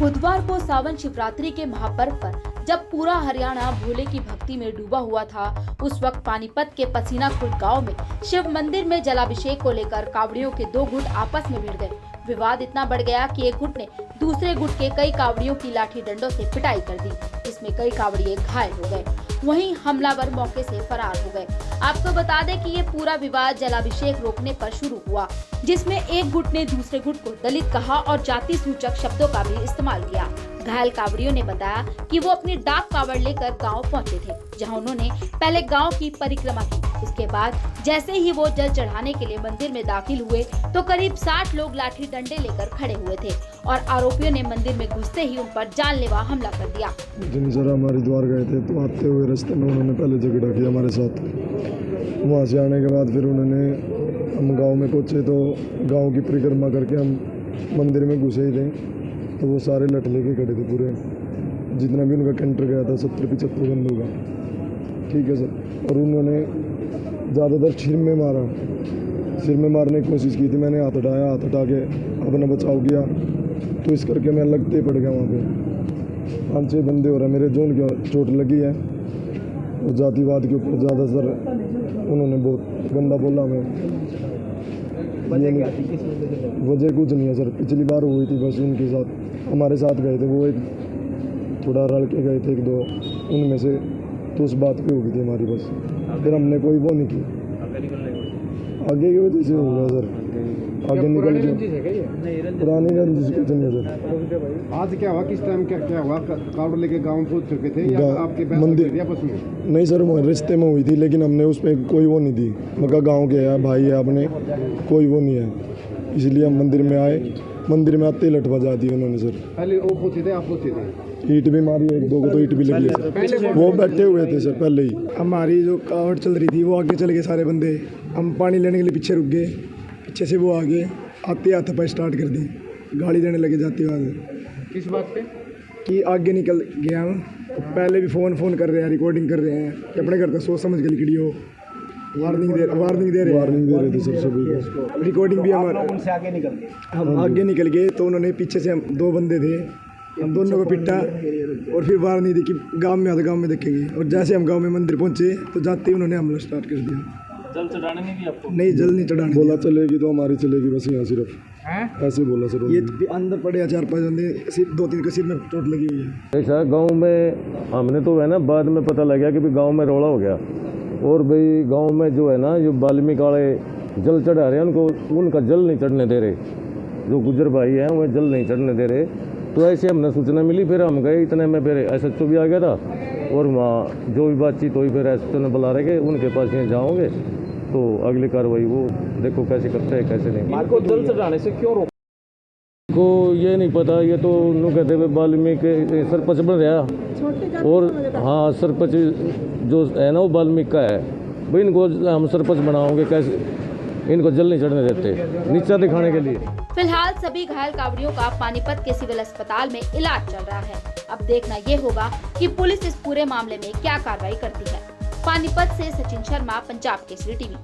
बुधवार को सावन शिवरात्रि के महापर्व पर जब पूरा हरियाणा भोले की भक्ति में डूबा हुआ था, उस वक्त पानीपत के पसीना खुर्द गांव में शिव मंदिर में जलाभिषेक को लेकर कावड़ियों के दो गुट आपस में भिड़ गए। विवाद इतना बढ़ गया कि एक गुट ने दूसरे गुट के कई कावड़ियों की लाठी डंडों से पिटाई कर दी, जिसमें कई कावड़िए घायल हो गए। वहीं हमलावर मौके से फरार हो गए। आपको बता दें कि ये पूरा विवाद जलाभिषेक रोकने पर शुरू हुआ, जिसमें एक गुट ने दूसरे गुट को दलित कहा और जाति सूचक शब्दों का भी इस्तेमाल किया। घायल कावड़ियों ने बताया कि वो अपनी डाक कावड़ लेकर गांव पहुंचे थे, जहां उन्होंने पहले गांव की परिक्रमा की। इसके बाद जैसे ही वो जल चढ़ाने के लिए मंदिर में दाखिल हुए तो करीब 60 लोग लाठी डंडे लेकर खड़े हुए थे और आरोपियों ने मंदिर में घुसते ही उन पर जानलेवा हमला कर दिया। जिन जरा हमारे द्वार गए थे तो आते हुए रास्ते में उन्होंने पहले झगड़ा किया हमारे साथ। वहाँ से आने के बाद फिर उन्होंने हम गांव में पहुँचे तो गांव की परिक्रमा करके हम मंदिर में घुसे ही थे तो वो सारे लठ लेके खड़े थे पूरे, जितना भी उनका कैंटर गया था 70-75 बंदों का। ठीक है सर। और उन्होंने ज़्यादातर सिर में मारने की कोशिश की थी। मैंने हाथ हटा के अपना बचाव किया तो इस करके मैं लगते ही पड़ गया। वहाँ पे 5-6 बंदे हो रहे मेरे जोन की चोट लगी है। और जातिवाद के ऊपर ज़्यादा सर उन्होंने बहुत गंदा बोला हमें। वजह कुछ नहीं है सर, पिछली बार हुई थी बस उनके साथ, हमारे साथ गए थे वो एक थोड़ा रल के गए थे 1-2 उनमें से, तो उस बात पे हो गई थी हमारी बस। फिर हमने कोई वो नहीं की, आगे की वजह से हो गया सर। आगे निकल के पुरानी रंजिश कुछ नहीं है सर। आज क्या हुआ, किस टाइम क्या हुआ? कावड़ लेके गाँव पहुँच चुके थे या आपके मंदिर आपस में? नहीं सर, वो रिश्ते में हुई थी लेकिन हमने उस पर कोई वो नहीं दी। मगर गाँव के है, भाई है अपने, कोई वो नहीं है, इसलिए हम मंदिर में आए। मंदिर में आते ही लठ बजा दी उन्होंने सर। पहले वो पहुँचे थे, आप पहुँचे थे? ईंट भी मारी, 1-2 को तो ईंट भी लगी है सर। वो बैठे हुए थे सर पहले ही। हमारी जो कावड़ चल रही थी वो आगे चले गए सारे बंदे। हम पानी लेने के लिए पीछे रुक गए, पीछे से वो आगे आते हाथ पर स्टार्ट कर दी, गाड़ी देने लगे जाते हुए। किस बात पे? कि आगे निकल गया हम। पहले भी फ़ोन कर रहे हैं, रिकॉर्डिंग कर रहे हैं कि अपने घर का सोच समझ के लिखड़ी हो। वार्निंग दे रहे थे सर सभी को। रिकॉर्डिंग भी हमारा उनसे आगे निकल गए, हम आगे निकल गए तो उन्होंने पीछे से, हम 2 बंदे थे, हम दोनों को पिटा और फिर वार्निंग दी कि गांव में आधा गांव में देखेंगे। और जैसे हम गांव में मंदिर पहुंचे तो जाते ही उन्होंने हमला स्टार्ट कर दिया। जल चढ़ाने में भी आपको? नहीं, जल नहीं चढ़ाने। बोला चलेगी तो हमारी चलेगी बस, यहाँ सिर्फ ऐसे बोला सर। ये अंदर पड़े 4-5 बंदे, सिर्फ 2-3 को सिर में चोट लगी हुई है। ऐसा गांव में हमने तो है ना, बाद में पता लगा कि भाई गांव में रौला हो गया। और भाई गांव में जो है ना, जो वाल्मीकि वाले जल चढ़ा रहे हैं उनको, उनका जल नहीं चढ़ने दे रहे। जो गुजर भाई हैं वह जल नहीं चढ़ने दे रहे। तो ऐसे हमने सूचना मिली, फिर हम गए। इतने में फिर SHO भी आ गया था और वहाँ जो भी बातचीत हुई फिर SHO ने बुला रहे उनके पास यहाँ जाओगे तो अगली कार्रवाई वो देखो कैसे करते हैं कैसे नहीं। इनको जल चढ़ाने से क्यों रोक? को ये नहीं पता, ये तो उन्होंने कहते हुए वाल्मीकि सरपंच बन रहा। और हाँ, सरपंच जो है ना वो वाल्मीकि का है भाई। इनको हम सरपंच बनाओगे कैसे? इनको जल नहीं चढ़ने देते, नीचा दिखाने के लिए। फिलहाल सभी घायल कावड़ियों का पानीपत के सिविल अस्पताल में इलाज चल रहा है। अब देखना ये होगा कि पुलिस इस पूरे मामले में क्या कार्रवाई करती है। पानीपत से सचिन शर्मा, पंजाब केसरी टीवी।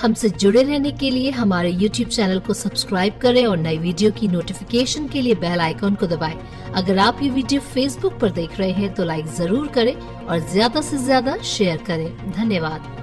हमसे जुड़े रहने के लिए हमारे YouTube चैनल को सब्सक्राइब करें और नई वीडियो की नोटिफिकेशन के लिए बेल आइकॉन को दबाएं। अगर आप ये वीडियो Facebook पर देख रहे हैं तो लाइक जरूर करें और ज्यादा से ज्यादा शेयर करें। धन्यवाद।